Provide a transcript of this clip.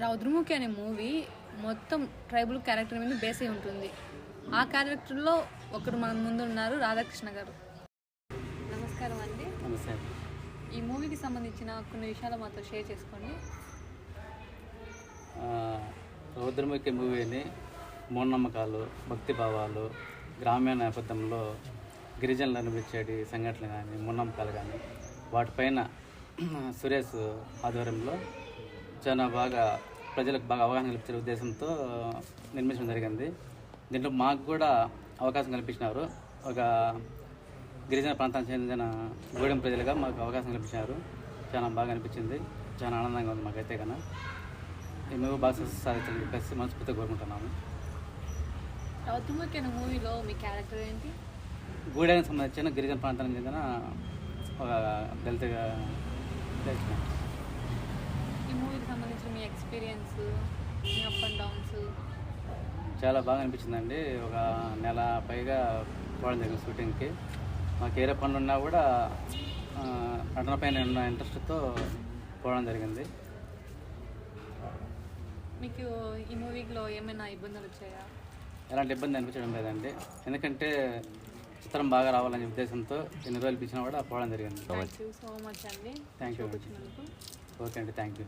రౌద్రముఖి అనే మూవీ మొత్తం tribal character మీద బేస్ అయి ఉంటుంది. ఆ క్యారెక్టర్లో ఒకరు మన ముందు ఉన్నారు, రాధాకృష్ణ గారు. నమస్కారం అండి. నమస్తే. ఈ మూవీకి సంబంధించిన కొన్ని విషయాలు మాతో షేర్ చేసుకోండి. రౌద్రముఖి మూవీని మూఢనమ్మకాలు, భక్తి భావాలు, గ్రామీణ నేపథ్యంలో గిరిజనులు అనిపించేటి సంఘటనలు కానీ, మూఢనమ్మకాలు కానీ వాటిపైన సురేష్ ఆధ్వర్యంలో చాలా బాగా ప్రజలకు బాగా అవగాహన కల్పించే ఉద్దేశంతో నిర్మించడం జరిగింది. దీంట్లో మాకు కూడా అవకాశం కల్పించినారు. ఒక గిరిజన ప్రాంతానికి చెందిన గూడెం ప్రజలుగా మాకు అవకాశం కల్పించినారు. చాలా బాగా అనిపించింది. చాలా ఆనందంగా ఉంది మాకైతే కన్నా. ఈ మూవీ బాగా సక్సెస్ సాధించాలని చెప్పేసి మనస్ఫూర్తిగా కోరుకుంటున్నాము. రౌద్రముఖి అనే మూవీలో మీ క్యారెక్టర్ ఏంటి? గూడెంకి సంబంధించిన గిరిజన ప్రాంతానికి చెందిన ఒక దళితగా. ఈ మూవీకి సంబంధించిన మీ ఎక్స్పీరియన్స్, మీ అప్ అండ్ డౌన్స్? చాలా బాగా అనిపించిందండి. ఒక నెల పైగా పోవడం జరిగింది షూటింగ్కి. మాకు ఏరే పనులు ఉన్నా కూడా నటన పైన ఉన్న ఇంట్రెస్ట్తో పోవడం జరిగింది. మీకు ఈ మూవీలో ఏమైనా ఇబ్బందులు వచ్చాయా? ఎలాంటి ఇబ్బంది అనిపించడం లేదండి. ఎందుకంటే చిత్రం బాగా రావాలనే ఉద్దేశంతో ఎన్ని రోజులు పిలిచినా కూడా పోవడం జరిగింది. థ్యాంక్ యూ సో మచ్ అండి. Thank you. వచ్చినందుకు. ఓకే అండి, థ్యాంక్ యూ.